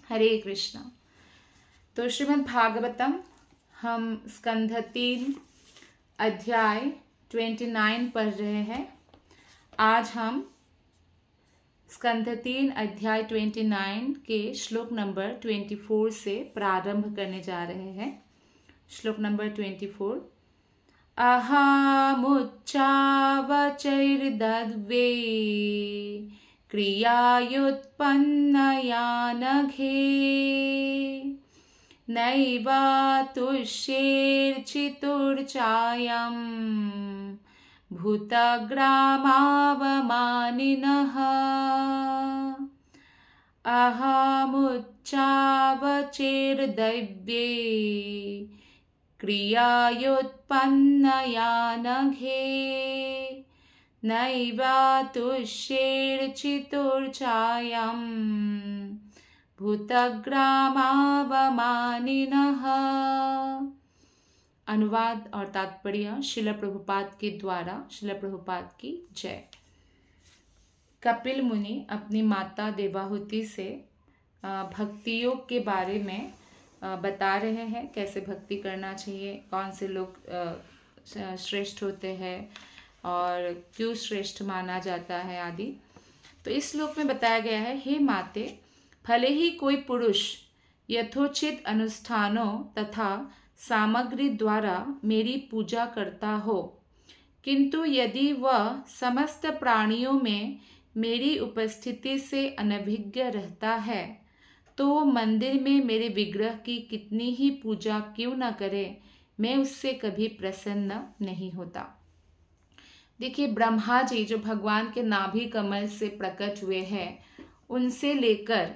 हरे कृष्णा। तो श्रीमद् भागवतम हम स्कंध 3 अध्याय 29 पढ़ रहे हैं। आज हम स्कंध 3 अध्याय 29 के श्लोक नंबर 24 से प्रारंभ करने जा रहे हैं। श्लोक नंबर 24। अहमुच्चावचैर्दद्वे क्रियायुत्पन्नया नघे नैवा तुष्येर्चितुर्चायं भूतग्रामावमानिनः। अहमुच्चावचैर्दव्ये क्रियायुत्पन्नया नघे नैवा तुष्येर्चितुर्चायं भूतग्रामावमानिनः। अनुवाद और तात्पर्य श्रील प्रभुपाद के द्वारा। श्रील प्रभुपाद की जय। कपिल मुनि अपनी माता देवाहुति से भक्ति योग के बारे में बता रहे हैं, कैसे भक्ति करना चाहिए, कौन से लोग श्रेष्ठ होते हैं और क्यों श्रेष्ठ माना जाता है आदि। तो इस श्लोक में बताया गया है, हे माते, भले ही कोई पुरुष यथोचित अनुष्ठानों तथा सामग्री द्वारा मेरी पूजा करता हो, किंतु यदि वह समस्त प्राणियों में मेरी उपस्थिति से अनभिज्ञ रहता है, तो वो मंदिर में मेरे विग्रह की कितनी ही पूजा क्यों न करे, मैं उससे कभी प्रसन्न नहीं होता। देखिए, ब्रह्मा जी जो भगवान के नाभि कमल से प्रकट हुए हैं, उनसे लेकर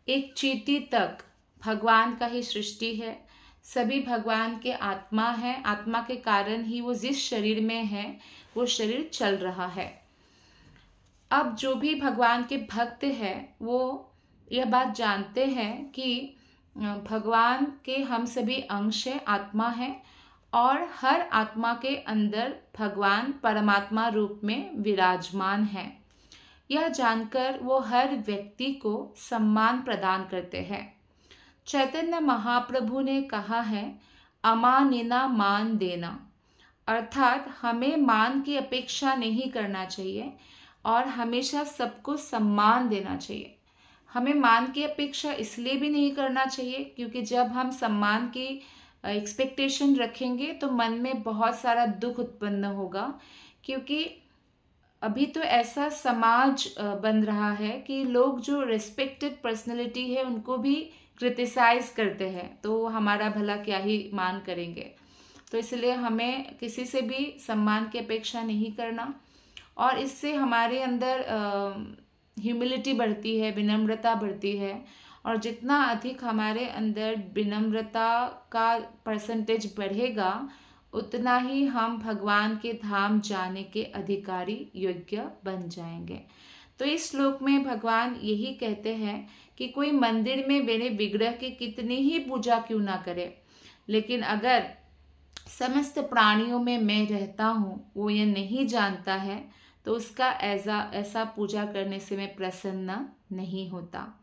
एक चींटी तक भगवान का ही सृष्टि है। सभी भगवान के आत्मा है। आत्मा के कारण ही वो जिस शरीर में है वो शरीर चल रहा है। अब जो भी भगवान के भक्त हैं वो यह बात जानते हैं कि भगवान के हम सभी अंश हैं, आत्मा है, और हर आत्मा के अंदर भगवान परमात्मा रूप में विराजमान है। यह जानकर वो हर व्यक्ति को सम्मान प्रदान करते हैं। चैतन्य महाप्रभु ने कहा है, अमानिना मान देना, अर्थात हमें मान की अपेक्षा नहीं करना चाहिए और हमेशा सबको सम्मान देना चाहिए। हमें मान की अपेक्षा इसलिए भी नहीं करना चाहिए क्योंकि जब हम सम्मान की एक्सपेक्टेशन रखेंगे तो मन में बहुत सारा दुख उत्पन्न होगा, क्योंकि अभी तो ऐसा समाज बन रहा है कि लोग जो रिस्पेक्टेड पर्सनैलिटी है उनको भी क्रिटिसाइज करते हैं, तो हमारा भला क्या ही मान करेंगे। तो इसलिए हमें किसी से भी सम्मान की अपेक्षा नहीं करना, और इससे हमारे अंदर ह्यूमिलिटी बढ़ती है, विनम्रता बढ़ती है, और जितना अधिक हमारे अंदर विनम्रता का परसेंटेज बढ़ेगा उतना ही हम भगवान के धाम जाने के अधिकारी योग्य बन जाएंगे। तो इस श्लोक में भगवान यही कहते हैं कि कोई मंदिर में मेरे विग्रह की कितनी ही पूजा क्यों ना करे, लेकिन अगर समस्त प्राणियों में मैं रहता हूँ वो ये नहीं जानता है तो उसका ऐसा पूजा करने से मैं प्रसन्न नहीं होता।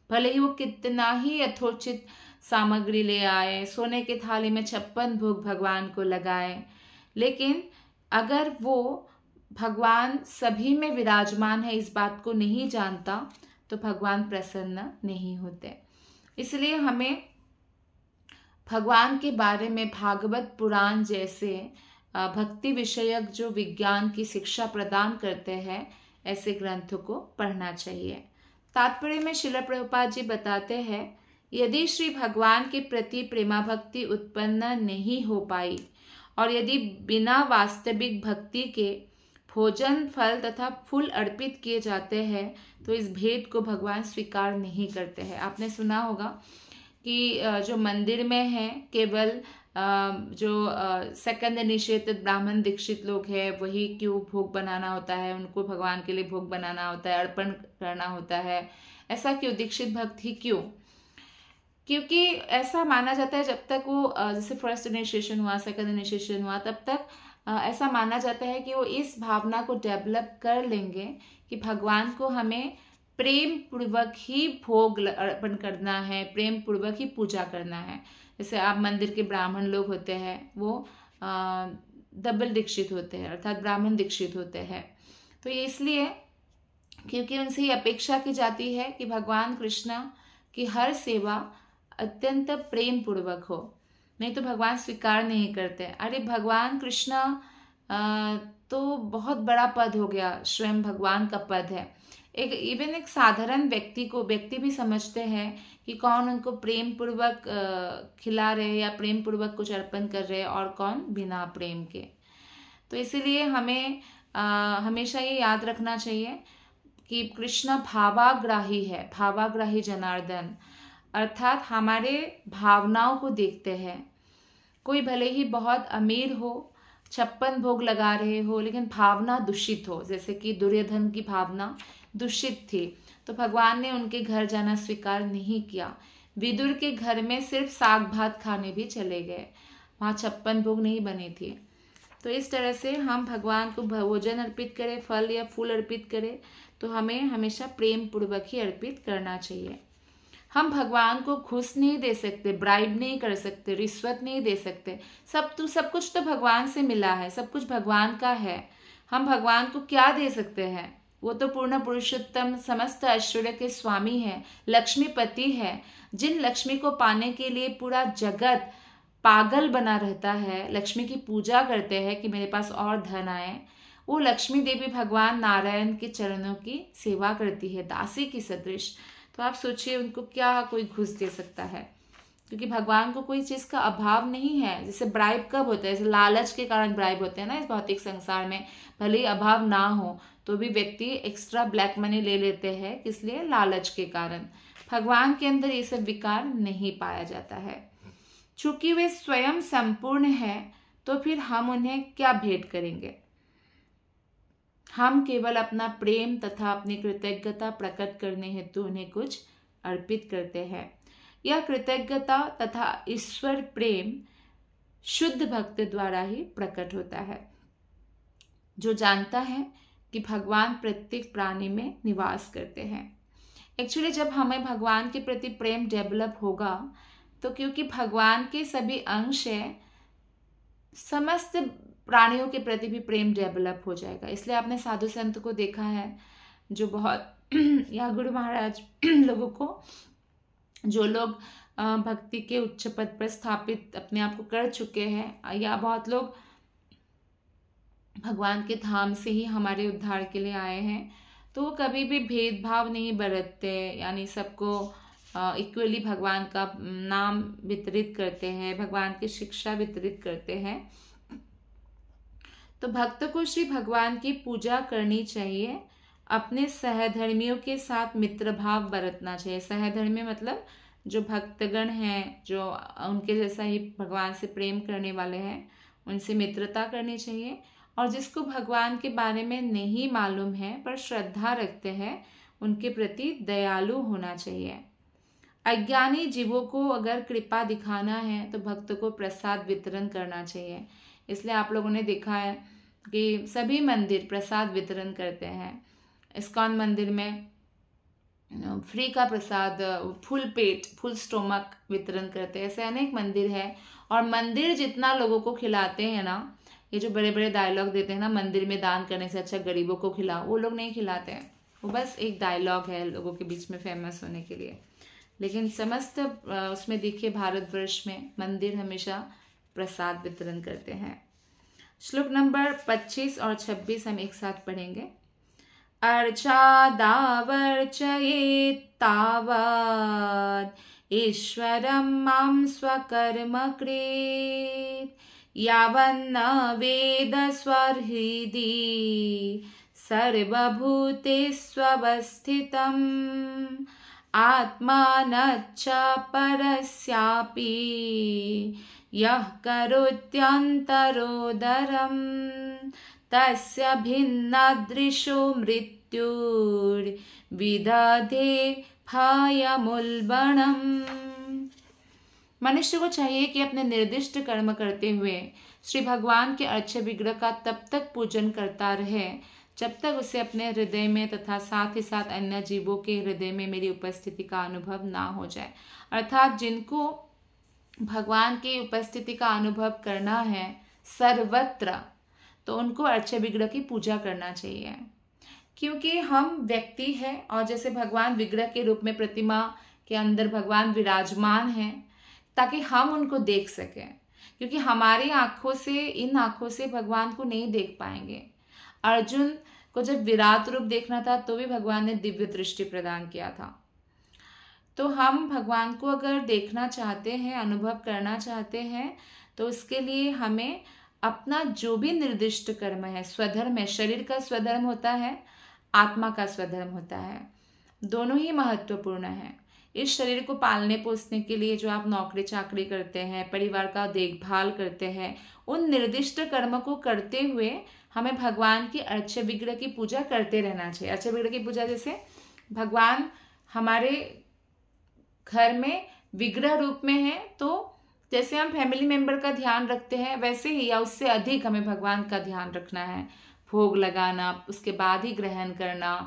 भले ही वो कितना ही यथोचित सामग्री ले आए, सोने के थाली में 56 भोग भगवान को लगाए, लेकिन अगर वो भगवान सभी में विराजमान है इस बात को नहीं जानता तो भगवान प्रसन्न नहीं होते। इसलिए हमें भगवान के बारे में भागवत पुराण जैसे भक्ति विषयक जो विज्ञान की शिक्षा प्रदान करते हैं ऐसे ग्रंथों को पढ़ना चाहिए। तात्पर्य में श्रील प्रभुपाद जी बताते हैं, यदि श्री भगवान के प्रति प्रेमा भक्ति उत्पन्न नहीं हो पाई और यदि बिना वास्तविक भक्ति के भोजन, फल तथा फूल अर्पित किए जाते हैं तो इस भेंट को भगवान स्वीकार नहीं करते हैं। आपने सुना होगा कि जो मंदिर में है केवल जो सेकंड इनिशिएटेड ब्राह्मण दीक्षित लोग हैं वही क्यों भोग बनाना होता है, उनको भगवान के लिए भोग बनाना होता है, अर्पण करना होता है। ऐसा क्यों? दीक्षित भक्त ही क्यों? क्योंकि ऐसा माना जाता है जब तक वो जैसे फर्स्ट इनिशिएशन हुआ, सेकंड इनिशिएशन हुआ, तब तक ऐसा माना जाता है कि वो इस भावना को डेवलप कर लेंगे कि भगवान को हमें प्रेम पूर्वक ही भोग अर्पण करना है, प्रेम पूर्वक ही पूजा करना है। जैसे आप मंदिर के ब्राह्मण लोग होते हैं, वो डबल दीक्षित होते हैं, अर्थात ब्राह्मण दीक्षित होते हैं। तो ये इसलिए क्योंकि उनसे ये अपेक्षा की जाती है कि भगवान कृष्ण की हर सेवा अत्यंत प्रेम पूर्वक हो, नहीं तो भगवान स्वीकार नहीं करते। अरे भगवान कृष्ण तो बहुत बड़ा पद हो गया, स्वयं भगवान का पद है। एक साधारण व्यक्ति भी समझते हैं कि कौन उनको प्रेम पूर्वक खिला रहे या प्रेम पूर्वक कुछ अर्पण कर रहे हैं और कौन बिना प्रेम के। तो इसीलिए हमें हमेशा ये याद रखना चाहिए कि कृष्ण भावाग्राही है, भावाग्राही जनार्दन, अर्थात हमारे भावनाओं को देखते हैं। कोई भले ही बहुत अमीर हो, 56 भोग लगा रहे हो, लेकिन भावना दूषित हो, जैसे कि दुर्योधन की भावना दूषित थी, तो भगवान ने उनके घर जाना स्वीकार नहीं किया। विदुर के घर में सिर्फ साग भात खाने भी चले गए, वहाँ 56 भोग नहीं बने थे। तो इस तरह से हम भगवान को भोजन अर्पित करें, फल या फूल अर्पित करें, तो हमें हमेशा प्रेम पूर्वक ही अर्पित करना चाहिए। हम भगवान को घूस नहीं दे सकते, ब्राइब नहीं कर सकते, रिश्वत नहीं दे सकते। सब कुछ तो भगवान से मिला है, सब कुछ भगवान का है। हम भगवान को क्या दे सकते हैं? वो तो पूर्ण पुरुषोत्तम, समस्त ऐश्वर्य के स्वामी है, लक्ष्मीपति है। जिन लक्ष्मी को पाने के लिए पूरा जगत पागल बना रहता है, लक्ष्मी की पूजा करते हैं कि मेरे पास और धन आए, वो लक्ष्मी देवी भगवान नारायण के चरणों की सेवा करती है, दासी की सदृश। तो आप सोचिए उनको क्या कोई घूस दे सकता है? क्योंकि भगवान को कोई चीज़ का अभाव नहीं है। जैसे ब्राइब कब होता है? जैसे लालच के कारण ब्राइब होते हैं ना इस भौतिक संसार में। भले ही अभाव ना हो तो भी व्यक्ति एक्स्ट्रा ब्लैक मनी ले लेते हैं, किस लिए? लालच के कारण। भगवान के अंदर ये सब विकार नहीं पाया जाता है। चूंकि वे स्वयं संपूर्ण है, तो फिर हम उन्हें क्या भेंट करेंगे? हम केवल अपना प्रेम तथा अपनी कृतज्ञता प्रकट करने हेतु उन्हें कुछ अर्पित करते हैं। यह कृतज्ञता तथा ईश्वर प्रेम शुद्ध भक्त द्वारा ही प्रकट होता है, जो जानता है कि भगवान प्रत्येक प्राणी में निवास करते हैं। एक्चुअली जब हमें भगवान के प्रति प्रेम डेवलप होगा, तो क्योंकि भगवान के सभी अंश है, समस्त प्राणियों के प्रति भी प्रेम डेवलप हो जाएगा। इसलिए आपने साधु संत को देखा है जो बहुत या गुरु महाराज लोगों को, जो लोग भक्ति के उच्च पद पर स्थापित अपने आप को कर चुके हैं, या बहुत लोग भगवान के धाम से ही हमारे उद्धार के लिए आए हैं, तो वो कभी भी भेदभाव नहीं बरतते, यानी सबको इक्वली भगवान का नाम वितरित करते हैं, भगवान की शिक्षा वितरित करते हैं। तो भक्त को श्री भगवान की पूजा करनी चाहिए, अपने सहधर्मियों के साथ मित्र भाव बरतना चाहिए। सहधर्मी मतलब जो भक्तगण हैं, जो उनके जैसा ही भगवान से प्रेम करने वाले हैं, उनसे मित्रता करनी चाहिए। और जिसको भगवान के बारे में नहीं मालूम है पर श्रद्धा रखते हैं, उनके प्रति दयालु होना चाहिए। अज्ञानी जीवों को अगर कृपा दिखाना है तो भक्त को प्रसाद वितरण करना चाहिए। इसलिए आप लोगों ने देखा है कि सभी मंदिर प्रसाद वितरण करते हैं। इस्कॉन मंदिर में फ्री का प्रसाद, फुल पेट, फुल स्टोमक वितरण करते हैं। ऐसे अनेक मंदिर है, और मंदिर जितना लोगों को खिलाते हैं ना, ये जो बड़े बड़े डायलॉग देते हैं ना, मंदिर में दान करने से अच्छा गरीबों को खिलाओ, वो लोग नहीं खिलाते हैं। वो बस एक डायलॉग है लोगों के बीच में फेमस होने के लिए। लेकिन समस्त उसमें देखिए भारतवर्ष में मंदिर हमेशा प्रसाद वितरण करते हैं। श्लोक नंबर 25 और 26 हम एक साथ पढ़ेंगे। अर्चादावर्चये तावद् ईश्वरं मां स्वकर्म कृत् यावन्न वेद स्वहृदि सर्वभूतेष्वस्थितम् आत्मानच्च परस्यापि यः करोत्यन्तरोदरम् तस्य भिन्नादृशो मृत्युर्विदधे भयमुल्बणम्। मनुष्य को चाहिए कि अपने निर्दिष्ट कर्म करते हुए श्री भगवान के अर्च्य विग्रह का तब तक पूजन करता रहे जब तक उसे अपने हृदय में तथा साथ ही साथ अन्य जीवों के हृदय में मेरी उपस्थिति का अनुभव ना हो जाए। अर्थात जिनको भगवान की उपस्थिति का अनुभव करना है सर्वत्र, तो उनको अर्च्य विग्रह की पूजा करना चाहिए, क्योंकि हम व्यक्ति हैं और जैसे भगवान विग्रह के रूप में प्रतिमा के अंदर भगवान विराजमान हैं, ताकि हम उनको देख सकें, क्योंकि हमारी आंखों से, इन आंखों से भगवान को नहीं देख पाएंगे। अर्जुन को जब विराट रूप देखना था तो भी भगवान ने दिव्य दृष्टि प्रदान किया था। तो हम भगवान को अगर देखना चाहते हैं, अनुभव करना चाहते हैं, तो उसके लिए हमें अपना जो भी निर्दिष्ट कर्म है, स्वधर्म है, शरीर का स्वधर्म होता है, आत्मा का स्वधर्म होता है, दोनों ही महत्वपूर्ण है। इस शरीर को पालने पोसने के लिए जो आप नौकरी चाकरी करते हैं, परिवार का देखभाल करते हैं, उन निर्दिष्ट कर्म को करते हुए हमें भगवान की अर्च्य विग्रह की पूजा करते रहना चाहिए। अर्च्य विग्रह की पूजा जैसे भगवान हमारे घर में विग्रह रूप में है, तो जैसे हम फैमिली मेंबर का ध्यान रखते हैं, वैसे ही या उससे अधिक हमें भगवान का ध्यान रखना है। भोग लगाना, उसके बाद ही ग्रहण करना,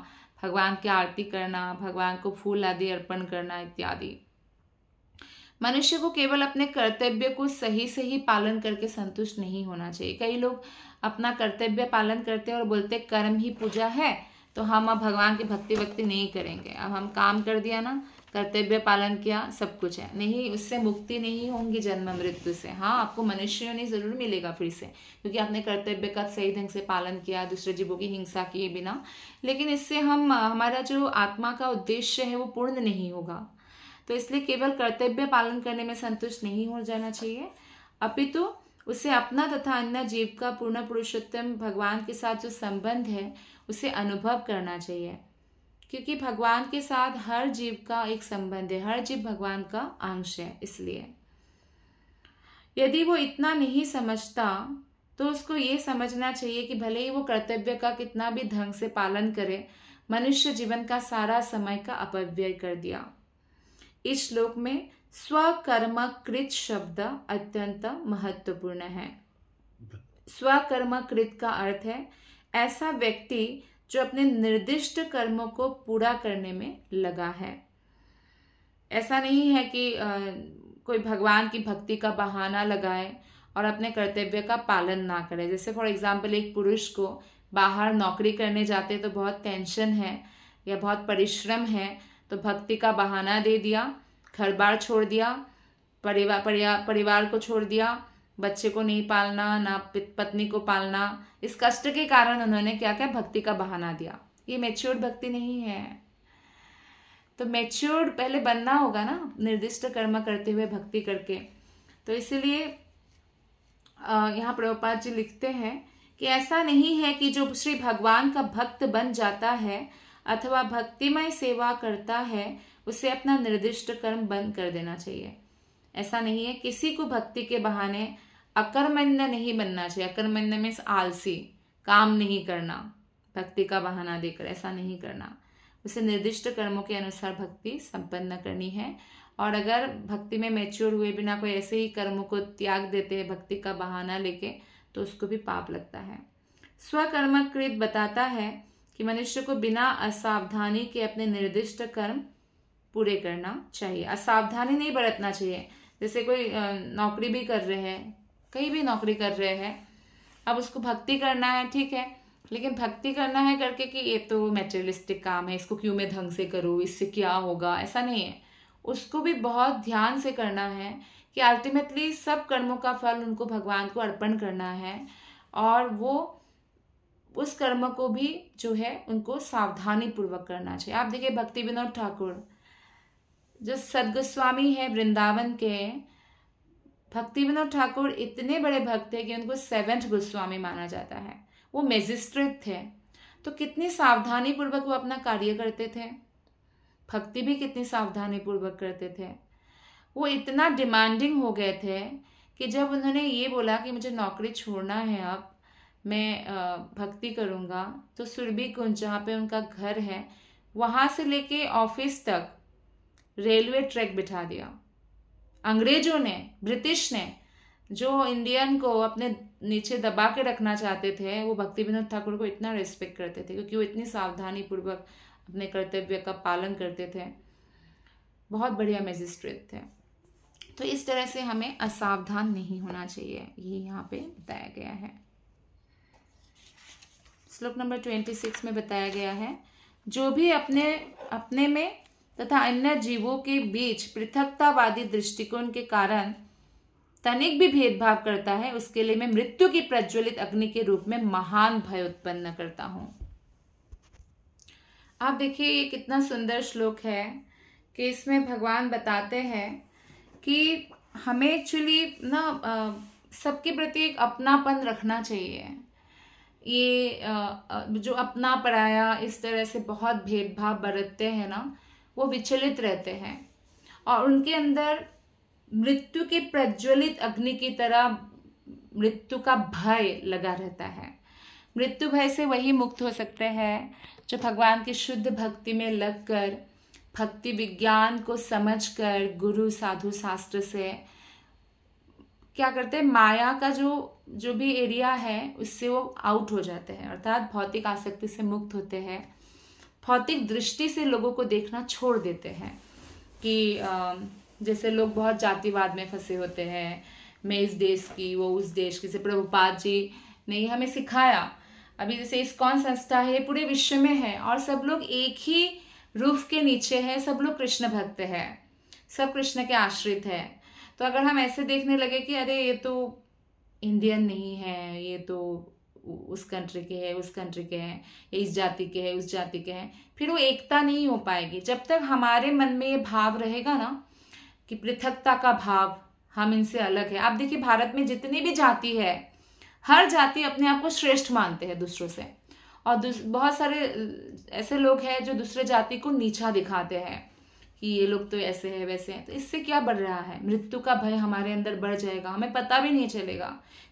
भगवान की आरती करना, भगवान को फूल आदि अर्पण करना इत्यादि। मनुष्य को केवल अपने कर्तव्य को सही से ही पालन करके संतुष्ट नहीं होना चाहिए। कई लोग अपना कर्तव्य पालन करते हैं और बोलते कर्म ही पूजा है, तो हम अब भगवान की भक्ति वक्ति नहीं करेंगे, अब हम काम कर दिया ना, कर्तव्य पालन किया, सब कुछ है। नहीं, उससे मुक्ति नहीं होंगी जन्म मृत्यु से। हाँ, आपको मनुष्य योनि जरूर मिलेगा फिर से, क्योंकि आपने कर्तव्य का सही ढंग से पालन किया, दूसरे जीवों की हिंसा किए बिना, लेकिन इससे हमारा जो आत्मा का उद्देश्य है वो पूर्ण नहीं होगा। तो इसलिए केवल कर्तव्य पालन करने में संतुष्ट नहीं हो जाना चाहिए, अपितु उसे अपना तथा अन्य जीव का पूर्ण पुरुषोत्तम भगवान के साथ जो संबंध है उसे अनुभव करना चाहिए, क्योंकि भगवान के साथ हर जीव का एक संबंध है, हर जीव भगवान का अंश है। इसलिए यदि वो इतना नहीं समझता तो उसको ये समझना चाहिए कि भले ही वो कर्तव्य का कितना भी ढंग से पालन करे, मनुष्य जीवन का सारा समय का अपव्यय कर दिया। इस श्लोक में स्वकर्म कृत शब्द अत्यंत महत्वपूर्ण है। स्वकर्म कृत का अर्थ है ऐसा व्यक्ति जो अपने निर्दिष्ट कर्मों को पूरा करने में लगा है। ऐसा नहीं है कि कोई भगवान की भक्ति का बहाना लगाए और अपने कर्तव्य का पालन ना करे। जैसे फॉर एग्जाम्पल एक पुरुष को बाहर नौकरी करने जाते तो बहुत टेंशन है या बहुत परिश्रम है, तो भक्ति का बहाना दे दिया, घर बार छोड़ दिया, परिवार को छोड़ दिया, बच्चे को नहीं पालना, ना पत्नी को पालना, इस कष्ट के कारण उन्होंने क्या क्या भक्ति का बहाना दिया। ये मैच्योर्ड भक्ति नहीं है। तो मैच्योर्ड पहले बनना होगा ना, निर्दिष्ट कर्म करते हुए भक्ति करके। तो इसीलिए यहाँ प्रभुपाद जी लिखते हैं कि ऐसा नहीं है कि जो श्री भगवान का भक्त बन जाता है अथवा भक्तिमय सेवा करता है उसे अपना निर्दिष्ट कर्म बंद कर देना चाहिए। ऐसा नहीं है। किसी को भक्ति के बहाने अकर्मण्य नहीं बनना चाहिए। अकर्मण्य मीन्स आलसी, काम नहीं करना, भक्ति का बहाना देकर ऐसा नहीं करना। उसे निर्दिष्ट कर्मों के अनुसार भक्ति संपन्न करनी है। और अगर भक्ति में मैच्योर हुए बिना कोई ऐसे ही कर्मों को त्याग देते हैं भक्ति का बहाना लेके, तो उसको भी पाप लगता है। स्वकर्मकृत बताता है कि मनुष्य को बिना असावधानी के अपने निर्दिष्ट कर्म पूरे करना चाहिए। असावधानी नहीं बरतना चाहिए। जैसे कोई नौकरी भी कर रहे हैं, कहीं भी नौकरी कर रहे हैं, अब उसको भक्ति करना है, ठीक है, लेकिन भक्ति करना है करके कि ये तो मैटेरियलिस्टिक काम है, इसको क्यों मैं ढंग से करूँ, इससे क्या होगा, ऐसा नहीं है। उसको भी बहुत ध्यान से करना है कि अल्टीमेटली सब कर्मों का फल उनको भगवान को अर्पण करना है, और वो उस कर्म को भी जो है उनको सावधानी पूर्वक करना चाहिए। आप देखिए भक्ति विनोद ठाकुर जो सदगोस्वामी है वृंदावन के, भक्ति विनोद ठाकुर इतने बड़े भक्त थे कि उनको 7th गोस्वामी माना जाता है। वो मैजिस्ट्रेट थे, तो कितनी सावधानी पूर्वक वो अपना कार्य करते थे, भक्ति भी कितनी सावधानी पूर्वक करते थे। वो इतना डिमांडिंग हो गए थे कि जब उन्होंने ये बोला कि मुझे नौकरी छोड़ना है, अब मैं भक्ति करूँगा, तो सुरभि कुंज जहाँ पे उनका घर है वहाँ से लेके ऑफिस तक रेलवे ट्रैक बिठा दिया। अंग्रेजों ने, ब्रिटिश ने, जो इंडियन को अपने नीचे दबा के रखना चाहते थे, वो भक्ति विनोद ठाकुर को इतना रिस्पेक्ट करते थे क्योंकि वो इतनी सावधानी पूर्वक अपने कर्तव्य का पालन करते थे। बहुत बढ़िया मैजिस्ट्रेट थे। तो इस तरह से हमें असावधान नहीं होना चाहिए, ये यहाँ पे बताया गया है। श्लोक नंबर 26 में बताया गया है, जो भी अपने में तथा अन्य जीवों के बीच पृथकतावादी दृष्टिकोण के कारण तनिक भी भेदभाव करता है, उसके लिए मैं मृत्यु की प्रज्वलित अग्नि के रूप में महान भय उत्पन्न करता हूं। आप देखिए ये कितना सुंदर श्लोक है कि इसमें भगवान बताते हैं कि हमें एक्चुअली ना सबके प्रति एक अपनापन रखना चाहिए। ये जो अपना पराया इस तरह से बहुत भेदभाव बरतते हैं ना, वो विचलित रहते हैं और उनके अंदर मृत्यु के प्रज्वलित अग्नि की तरह मृत्यु का भय लगा रहता है। मृत्यु भय से वही मुक्त हो सकते हैं जो भगवान की शुद्ध भक्ति में लगकर, भक्ति विज्ञान को समझकर, गुरु साधु शास्त्र से क्या करते हैं, माया का जो भी एरिया है उससे वो आउट हो जाते हैं, अर्थात भौतिक आसक्ति से मुक्त होते हैं, भौतिक दृष्टि से लोगों को देखना छोड़ देते हैं। कि जैसे लोग बहुत जातिवाद में फंसे होते हैं, मैं इस देश की, वो उस देश की। जैसे प्रभुपाद जी ने ये हमें सिखाया। अभी जैसे इस्कॉन संस्था है, पूरे विश्व में है और सब लोग एक ही रूफ के नीचे है, सब लोग कृष्ण भक्त है, सब कृष्ण के आश्रित है। तो अगर हम ऐसे देखने लगे कि अरे ये तो इंडियन नहीं है, ये तो उस कंट्री के है, उस कंट्री के हैं, ये इस जाति के है, उस जाति के हैं, फिर वो एकता नहीं हो पाएगी। जब तक हमारे मन में ये भाव रहेगा ना कि पृथकता का भाव, हम इनसे अलग है। आप देखिए भारत में जितनी भी जाति है, हर जाति अपने आप को श्रेष्ठ मानते हैं दूसरों से, और बहुत सारे ऐसे लोग हैं जो दूसरे जाति को नीचा दिखाते हैं कि ये लोग तो ऐसे हैं वैसे हैं। तो इससे क्या बढ़ रहा है, मृत्यु का भय हमारे अंदर बढ़ जाएगा, हमें पता भी नहीं चलेगा।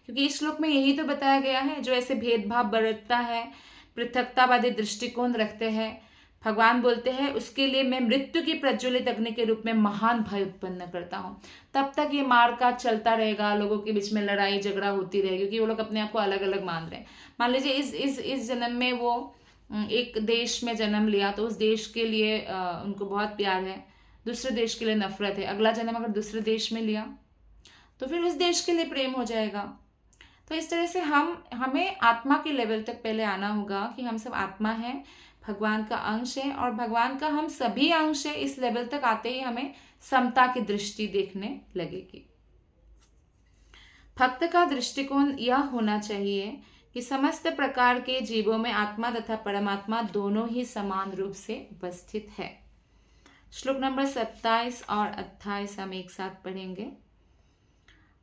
क्योंकि इस श्लोक में यही तो बताया गया है, जो ऐसे भेदभाव बरतता है, पृथकतावादी दृष्टिकोण रखते हैं, भगवान बोलते हैं उसके लिए मैं मृत्यु की प्रज्वलित अग्नि के रूप में महान भय उत्पन्न करता हूं। तब तक ये मारकाट चलता रहेगा, लोगों के बीच में लड़ाई झगड़ा होती रहेगी क्योंकि वो लोग अपने आप को अलग अलग मान रहे हैं। मान लीजिए इस जन्म में वो एक देश में जन्म लिया तो उस देश के लिए उनको बहुत प्यार है, दूसरे देश के लिए नफरत है। अगला जन्म अगर दूसरे देश में लिया तो फिर उस देश के लिए प्रेम हो जाएगा। तो इस तरह से हमें आत्मा के लेवल तक पहले आना होगा कि हम सब आत्मा हैं, भगवान का अंश है और भगवान का हम सभी अंश है। इस लेवल तक आते ही हमें समता की दृष्टि देखने लगेगी। भक्त का दृष्टिकोण यह होना चाहिए कि समस्त प्रकार के जीवों में आत्मा तथा परमात्मा दोनों ही समान रूप से उपस्थित है। श्लोक नंबर 27 और 28 हम एक साथ पढ़ेंगे।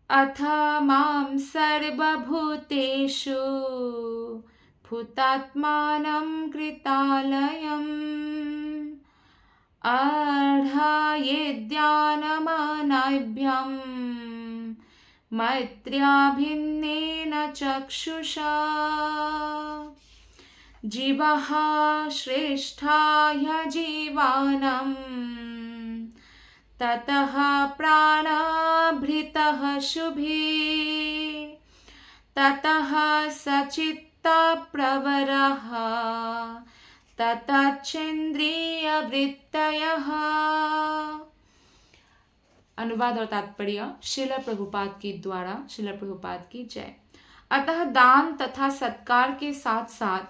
अथ मां सर्वभूतेषु भूतात्मानं कृतालयम् अर्धायेद्यानमानाभ्यं मैत्र्याभिन्नेन चक्षुषा जीवः श्रेष्ठाय जीवानां ततः प्राणाभृतः शुभे ततः सचित्ता प्रवरः ततश्चेन्द्रियवृत्तयः। अनुवाद और तात्पर्य श्रील प्रभुपाद की द्वारा, श्रील प्रभुपाद की जय। अतः दान तथा सत्कार के साथ साथ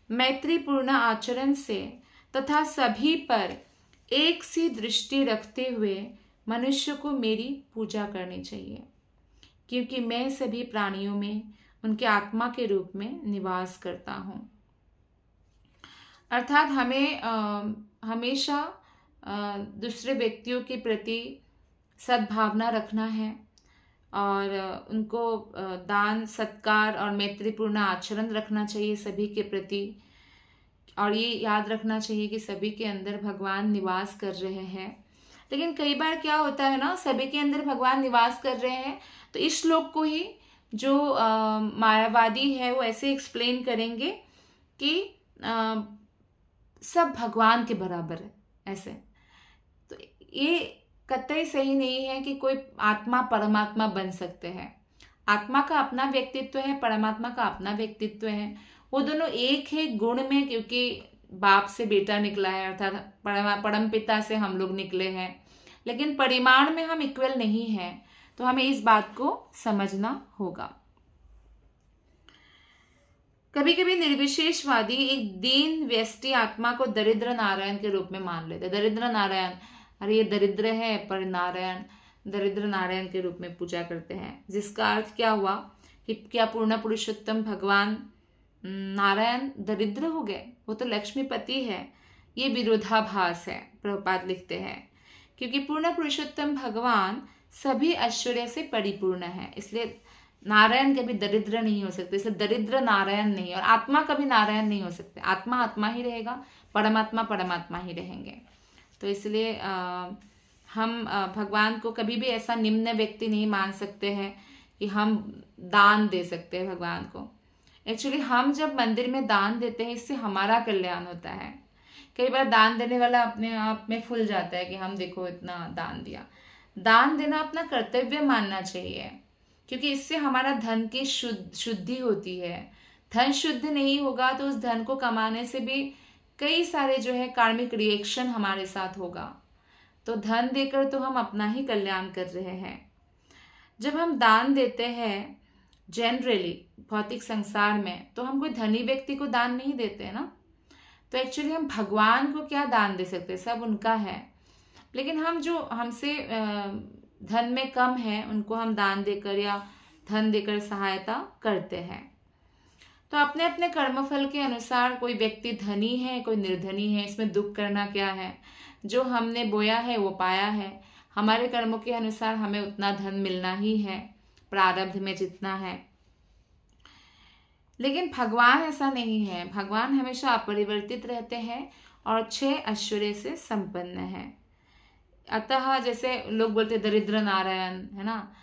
मैत्रीपूर्ण आचरण से तथा सभी पर एक सी दृष्टि रखते हुए मनुष्य को मेरी पूजा करनी चाहिए, क्योंकि मैं सभी प्राणियों में उनके आत्मा के रूप में निवास करता हूँ। अर्थात हमें हमेशा दूसरे व्यक्तियों के प्रति सद्भावना रखना है और उनको दान सत्कार और मैत्रीपूर्ण आचरण रखना चाहिए सभी के प्रति। और ये याद रखना चाहिए कि सभी के अंदर भगवान निवास कर रहे हैं। लेकिन कई बार क्या होता है ना, सभी के अंदर भगवान निवास कर रहे हैं तो इस श्लोक को ही जो मायावादी है वो ऐसे एक्सप्लेन करेंगे कि सब भगवान के बराबर है ऐसे। तो ये कतई सही नहीं है कि कोई आत्मा परमात्मा बन सकते हैं। आत्मा का अपना व्यक्तित्व है, परमात्मा का अपना व्यक्तित्व है। वो दोनों एक है गुण में, क्योंकि बाप से बेटा निकला है, अर्थात परम पिता से हम लोग निकले हैं, लेकिन परिमाण में हम इक्वल नहीं हैं। तो हमें इस बात को समझना होगा। कभी कभी निर्विशेषवादी एक दीन व्यष्टि आत्मा को दरिद्र नारायण के रूप में मान लेते। दरिद्र नारायण, अरे ये दरिद्र है, पर नारायण, दरिद्र नारायण के रूप में पूजा करते हैं। जिसका अर्थ क्या हुआ कि क्या पूर्ण पुरुषोत्तम भगवान नारायण दरिद्र हो गए? वो तो लक्ष्मीपति है। ये विरोधाभास है, प्रभुपाद लिखते हैं, क्योंकि पूर्ण पुरुषोत्तम भगवान सभी ऐश्वर्य से परिपूर्ण है, इसलिए नारायण कभी दरिद्र नहीं हो सकते। इसलिए दरिद्र नारायण नहीं, और आत्मा कभी नारायण नहीं हो सकते। आत्मा आत्मा ही रहेगा, परमात्मा परमात्मा ही रहेंगे। तो इसलिए हम भगवान को कभी भी ऐसा निम्न व्यक्ति नहीं मान सकते हैं कि हम दान दे सकते हैं भगवान को। एक्चुअली हम जब मंदिर में दान देते हैं, इससे हमारा कल्याण होता है। कई बार दान देने वाला अपने आप में फूल जाता है कि हम देखो इतना दान दिया। दान देना अपना कर्तव्य मानना चाहिए, क्योंकि इससे हमारा धन की शुद्धि होती है। धन शुद्ध नहीं होगा तो उस धन को कमाने से भी कई सारे जो है कार्मिक रिएक्शन हमारे साथ होगा। तो धन देकर तो हम अपना ही कल्याण कर रहे हैं। जब हम दान देते हैं जनरली भौतिक संसार में, तो हम कोई धनी व्यक्ति को दान नहीं देते ना। तो एक्चुअली हम भगवान को क्या दान दे सकते हैं? सब उनका है। लेकिन हम जो हमसे धन में कम है, उनको हम दान देकर या धन देकर सहायता करते हैं। तो अपने अपने कर्मफल के अनुसार कोई व्यक्ति धनी है, कोई निर्धनी है, इसमें दुख करना क्या है? जो हमने बोया है वो पाया है। हमारे कर्मों के अनुसार हमें उतना धन मिलना ही है, प्रारब्ध में जितना है। लेकिन भगवान ऐसा नहीं है। भगवान हमेशा अपरिवर्तित रहते हैं और 6 ऐश्वर्य से संपन्न है। अतः जैसे लोग बोलते दरिद्र नारायण, है ना,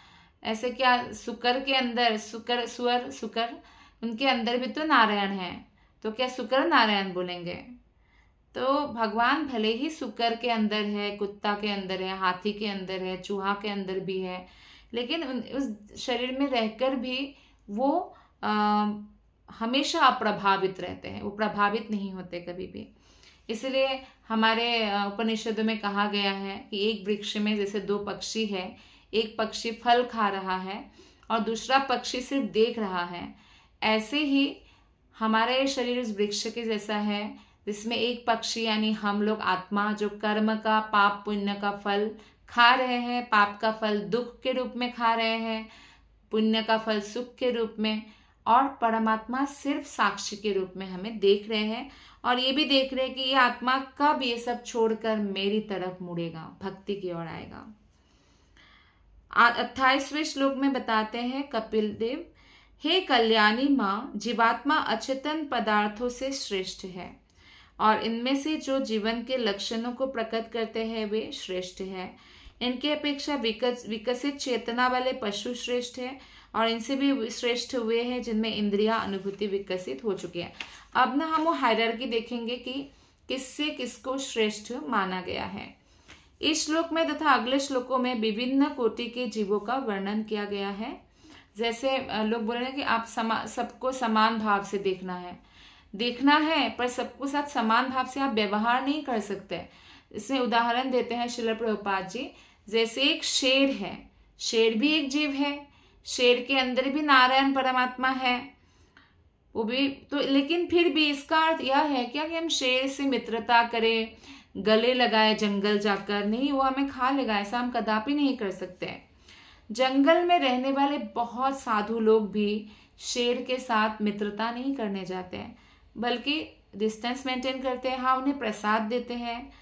ऐसे क्या सुकर के अंदर सुकर उनके अंदर भी तो नारायण है, तो क्या सुकर नारायण बोलेंगे? तो भगवान भले ही सुकर के अंदर है, कुत्ता के अंदर है, हाथी के अंदर है, चूहा के अंदर भी है, लेकिन उस शरीर में रहकर भी वो हमेशा अप्रभावित रहते हैं। वो प्रभावित नहीं होते कभी भी। इसलिए हमारे उपनिषदों में कहा गया है कि एक वृक्ष में जैसे 2 पक्षी है, एक पक्षी फल खा रहा है और दूसरा पक्षी सिर्फ देख रहा है, ऐसे ही हमारा ये शरीर उस वृक्ष के जैसा है, जिसमें एक पक्षी यानी हम लोग आत्मा जो कर्म का पाप पुण्य का फल खा रहे हैं, पाप का फल दुख के रूप में खा रहे हैं, पुण्य का फल सुख के रूप में, और परमात्मा सिर्फ साक्षी के रूप में हमें देख रहे हैं। और ये भी देख रहे हैं कि ये आत्मा कब ये सब छोड़कर मेरी तरफ मुड़ेगा, भक्ति की ओर आएगा। 28वें श्लोक में बताते हैं कपिल देव, हे कल्याणी माँ, जीवात्मा अचेतन पदार्थों से श्रेष्ठ है और इनमें से जो जीवन के लक्षणों को प्रकट करते हैं वे श्रेष्ठ है। इनके अपेक्षा विकसित चेतना वाले पशु श्रेष्ठ है और इनसे भी श्रेष्ठ हुए हैं जिनमें इंद्रिया अनुभूति विकसित हो चुकी है। अब ना हम वो हायरार्की देखेंगे कि किससे किसको श्रेष्ठ माना गया है। इस श्लोक में तथा अगले श्लोकों में विभिन्न कोटि के जीवों का वर्णन किया गया है। जैसे लोग बोल रहे हैं कि आप सबको समान भाव से देखना है, पर सबको साथ समान भाव से आप व्यवहार नहीं कर सकते। इसमें उदाहरण देते हैं श्रील प्रभुपाद जी, जैसे एक शेर है, शेर भी एक जीव है, शेर के अंदर भी नारायण परमात्मा है, वो भी तो, लेकिन फिर भी इसका अर्थ यह है क्या कि हम शेर से मित्रता करें, गले लगाए जंगल जाकर? नहीं, वो हमें खा लेगा, ऐसा हम कदापि नहीं कर सकते। जंगल में रहने वाले बहुत साधु लोग भी शेर के साथ मित्रता नहीं करने जाते हैं, बल्कि डिस्टेंस मेंटेन करते हैं। हाँ, उन्हें प्रसाद देते हैं,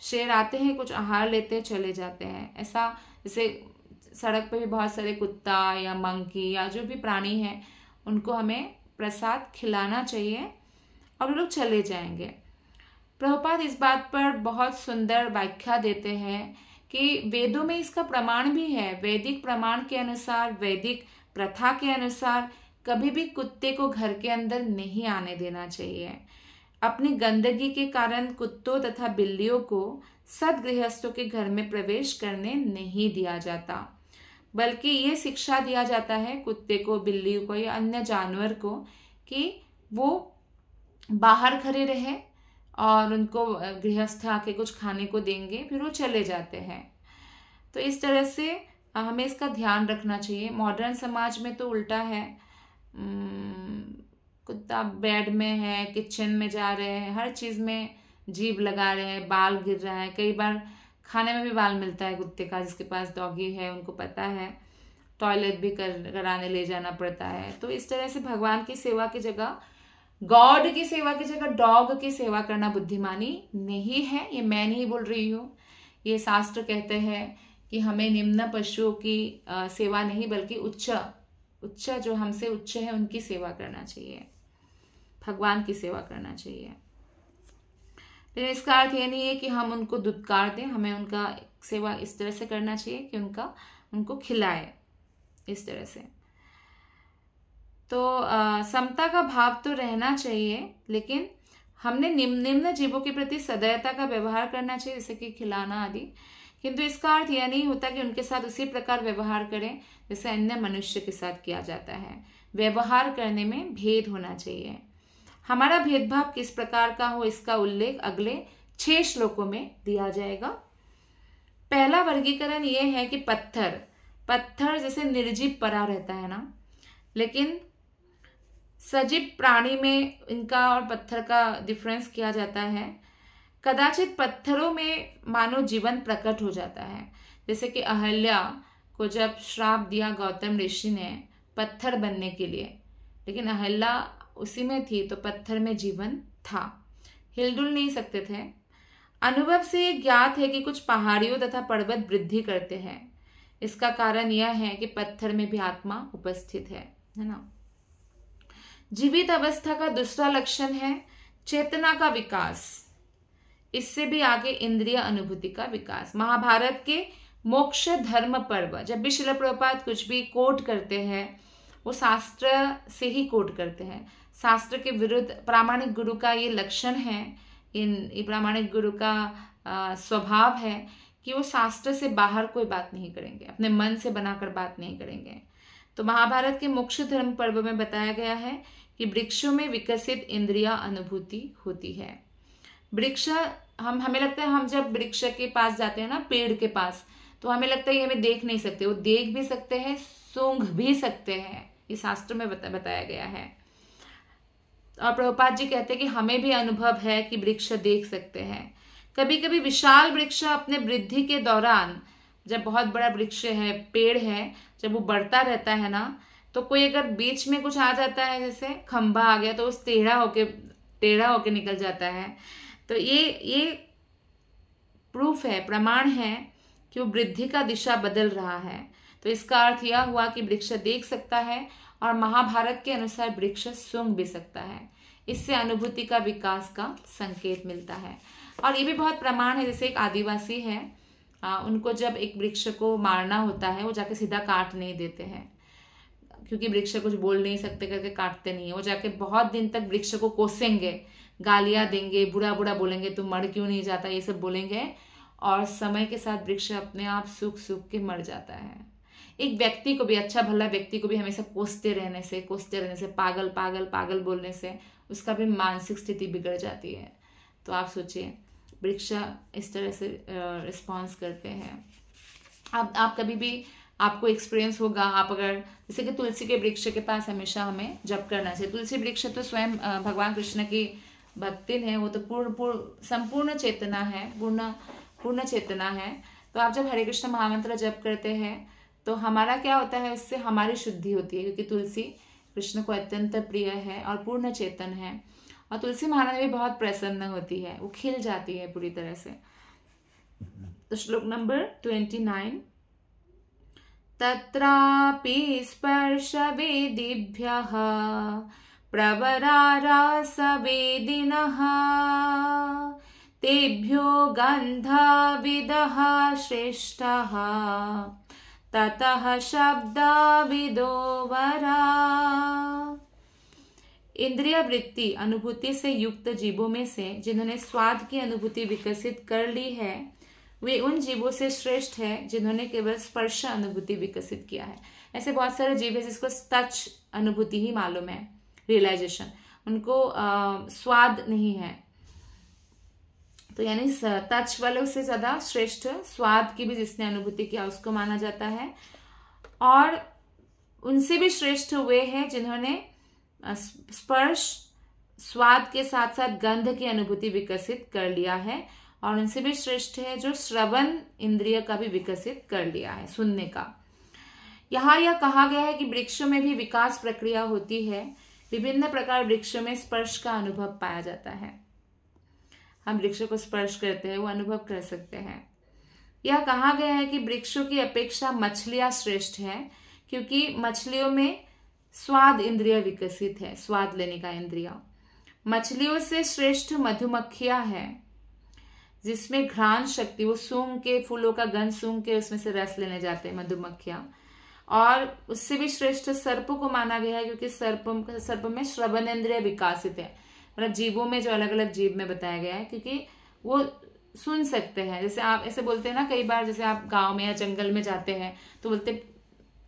शेर आते हैं, कुछ आहार लेते चले जाते हैं। ऐसा जैसे सड़क पे भी बहुत सारे कुत्ता या मंकी या जो भी प्राणी हैं, उनको हमें प्रसाद खिलाना चाहिए और वो लोग चले जाएंगे। प्रभुपाद इस बात पर बहुत सुंदर व्याख्या देते हैं कि वेदों में इसका प्रमाण भी है। वैदिक प्रमाण के अनुसार, वैदिक प्रथा के अनुसार कभी भी कुत्ते को घर के अंदर नहीं आने देना चाहिए। अपनी गंदगी के कारण कुत्तों तथा बिल्लियों को सद्गृहस्थों के घर में प्रवेश करने नहीं दिया जाता। बल्कि ये शिक्षा दिया जाता है कुत्ते को, बिल्ली को या अन्य जानवर को कि वो बाहर खड़े रहे और उनको गृहस्थ आके कुछ खाने को देंगे, फिर वो चले जाते हैं। तो इस तरह से हमें इसका ध्यान रखना चाहिए। मॉडर्न समाज में तो उल्टा है, कुत्ता बेड में है, किचन में जा रहे हैं, हर चीज़ में जीभ लगा रहे हैं, बाल गिर रहा है, कई बार खाने में भी बाल मिलता है कुत्ते का। जिसके पास डॉगी है उनको पता है, टॉयलेट भी कराने ले जाना पड़ता है। तो इस तरह से भगवान की सेवा की जगह, गॉड की सेवा की जगह डॉग की सेवा करना बुद्धिमानी नहीं है। ये मैं नहीं बोल रही हूँ, ये शास्त्र कहते हैं कि हमें निम्न पशुओं की सेवा नहीं बल्कि उच्च जो हमसे उच्च है उनकी सेवा करना चाहिए, भगवान की सेवा करना चाहिए। लेकिन इसका अर्थ ये नहीं है कि हम उनको दुत्कार दें, हमें उनका सेवा इस तरह से करना चाहिए कि उनको खिलाए, इस तरह से। तो समता का भाव तो रहना चाहिए, लेकिन हमने निम्न जीवों के प्रति सदैवता का व्यवहार करना चाहिए, जैसे कि खिलाना आदि। किंतु इसका अर्थ यह नहीं होता कि उनके साथ उसी प्रकार व्यवहार करें जैसे अन्य मनुष्य के साथ किया जाता है। व्यवहार करने में भेद होना चाहिए। हमारा भेदभाव किस प्रकार का हो, इसका उल्लेख अगले 6 श्लोकों में दिया जाएगा। पहला वर्गीकरण यह है कि पत्थर जैसे निर्जीव परा रहता है ना, लेकिन सजीव प्राणी में इनका और पत्थर का डिफरेंस किया जाता है। कदाचित पत्थरों में मानो जीवन प्रकट हो जाता है, जैसे कि अहल्या को जब श्राप दिया गौतम ऋषि ने पत्थर बनने के लिए, लेकिन अहल्या उसी में थी तो पत्थर में जीवन था, हिलडुल नहीं सकते थे। अनुभव से ये ज्ञात है कि कुछ पहाड़ियों तथा पर्वत वृद्धि करते हैं। इसका कारण यह है कि पत्थर में भी आत्मा उपस्थित है ना। जीवित अवस्था का दूसरा लक्षण है चेतना का विकास, इससे भी आगे इंद्रिय अनुभूति का विकास। महाभारत के मोक्ष धर्म पर्व, जब भी श्रील प्रभुपाद कुछ भी कोट करते हैं वो शास्त्र से ही कोट करते हैं। शास्त्र के विरुद्ध प्रामाणिक गुरु का ये लक्षण है, ये प्रामाणिक गुरु का स्वभाव है कि वो शास्त्र से बाहर कोई बात नहीं करेंगे, अपने मन से बनाकर बात नहीं करेंगे। तो महाभारत के मोक्ष धर्म पर्व में बताया गया है कि वृक्षों में विकसित इंद्रिया अनुभूति होती है। वृक्ष हमें लगता है, हम जब वृक्ष के पास जाते हैं ना, पेड़ के पास, तो हमें लगता है ये हमें देख नहीं सकते, वो देख भी सकते हैं, सूंघ भी सकते हैं। ये शास्त्र में बताया गया है। और प्रभुपाद जी कहते हैं कि हमें भी अनुभव है कि वृक्ष देख सकते हैं। कभी कभी विशाल वृक्ष अपने वृद्धि के दौरान, जब बहुत बड़ा वृक्ष है, पेड़ है, जब वो बढ़ता रहता है ना, तो कोई अगर बीच में कुछ आ जाता है, जैसे खंभा आ गया, तो उस टेढ़ा होके निकल जाता है। तो ये प्रूफ है, प्रमाण है कि वो वृद्धि का दिशा बदल रहा है। तो इसका अर्थ यह हुआ कि वृक्ष देख सकता है और महाभारत के अनुसार वृक्ष सूंघ भी सकता है। इससे अनुभूति का विकास का संकेत मिलता है। और ये भी बहुत प्रमाण है, जैसे एक आदिवासी है, उनको जब एक वृक्ष को मारना होता है, वो जाके सीधा काट नहीं देते हैं, क्योंकि वृक्ष कुछ बोल नहीं सकते करके काटते नहीं है। वो जाके बहुत दिन तक वृक्ष को कोसेंगे, गालियां देंगे, बुरा बुरा बोलेंगे, तुम मर क्यों नहीं जाता, ये सब बोलेंगे। और समय के साथ वृक्ष अपने आप सूख के मर जाता है। एक व्यक्ति को भी, अच्छा भला व्यक्ति को भी हमेशा कोसते रहने से, पागल पागल पागल बोलने से उसका भी मानसिक स्थिति बिगड़ जाती है। तो आप सोचिए, वृक्ष इस तरह से रिस्पॉन्स करते हैं। अब आप कभी भी, आपको एक्सपीरियंस होगा, आप अगर जैसे कि तुलसी के वृक्ष के पास हमेशा हमें जप करना चाहिए। तुलसी वृक्ष तो स्वयं भगवान कृष्ण की भक्ति है, वो तो संपूर्ण चेतना है, पूर्ण चेतना है। तो आप जब हरे कृष्ण महामंत्र जप करते हैं तो हमारा क्या होता है, उससे हमारी शुद्धि होती है, क्योंकि तुलसी कृष्ण को अत्यंत प्रिय है और पूर्ण चेतन है। और तुलसी महारानी भी बहुत प्रसन्न होती है, वो खिल जाती है पूरी तरह से। तो श्लोक नंबर 29, तत्रापि स्पर्श वेदिभ्यः प्रवरारासवेदिनः तेभ्यो गन्धविदः श्रेष्ठः ततः शब्दविदो वरा। इंद्रिय वृत्ति अनुभूति से युक्त जीवों में से जिन्होंने स्वाद की अनुभूति विकसित कर ली है, वे उन जीवों से श्रेष्ठ है जिन्होंने केवल स्पर्श अनुभूति विकसित किया है। ऐसे बहुत सारे जीव है जिसको टच अनुभूति ही मालूम है, रियलाइजेशन, उनको स्वाद नहीं है। तो यानी टच वालों से ज्यादा श्रेष्ठ स्वाद की भी जिसने अनुभूति किया उसको माना जाता है। और उनसे भी श्रेष्ठ वे हैं जिन्होंने स्पर्श स्वाद के साथ साथ गंध की अनुभूति विकसित कर लिया है। और उनसे भी श्रेष्ठ है जो श्रवण इंद्रिय का भी विकसित कर लिया है, सुनने का। यहाँ यह कहा गया है कि वृक्षों में भी विकास प्रक्रिया होती है। विभिन्न प्रकार वृक्षों में स्पर्श का अनुभव पाया जाता है। हम वृक्षों को स्पर्श करते हैं, वो अनुभव कर सकते हैं। यह कहा गया है कि वृक्षों की अपेक्षा मछलियां श्रेष्ठ है, क्योंकि मछलियों में स्वाद इंद्रिय विकसित है, स्वाद लेने का इंद्रिय। मछलियों से श्रेष्ठ मधुमक्खियां है, जिसमें घ्राण शक्ति, वो सूंघ के फूलों का गंध सूंघ के उसमें से रस लेने जाते हैं मधुमक्खियां। और उससे भी श्रेष्ठ सर्पों को माना गया है, क्योंकि सर्प में श्रवण इंद्रिय विकसित है। मतलब जीवों में जो अलग अलग जीव में बताया गया है, क्योंकि वो सुन सकते हैं। जैसे आप ऐसे बोलते हैं ना, कई बार जैसे आप गांव में या जंगल में जाते हैं तो बोलते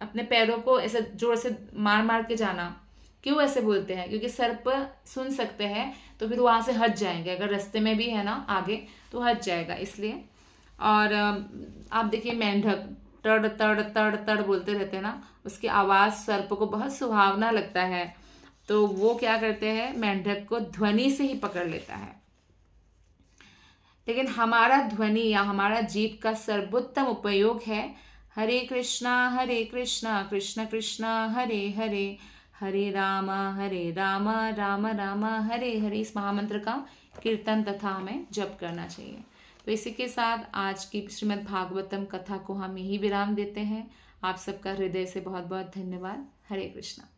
अपने पैरों को ऐसे जोर से मार मार के जाना। क्यों ऐसे बोलते हैं? क्योंकि सर्प सुन सकते हैं, तो फिर वहां से हट जाएंगे। अगर रास्ते में भी है ना आगे तो हट जाएगा, इसलिए। और आप देखिए मेंढक तड़ तड़ तड़ तड़ बोलते रहते हैं ना, उसकी आवाज सर्प को बहुत सुहावना लगता है, तो वो क्या करते हैं, मेंढक को ध्वनि से ही पकड़ लेता है। लेकिन हमारा ध्वनि या हमारा जीव का सर्वोत्तम उपयोग है हरे कृष्णा कृष्ण कृष्ण हरे हरे, हरे राम राम राम हरे हरे। इस महामंत्र का कीर्तन तथा हमें जप करना चाहिए। तो इसी के साथ आज की श्रीमद् भागवतम कथा को हम यही विराम देते हैं। आप सबका हृदय से बहुत बहुत धन्यवाद। हरे कृष्णा।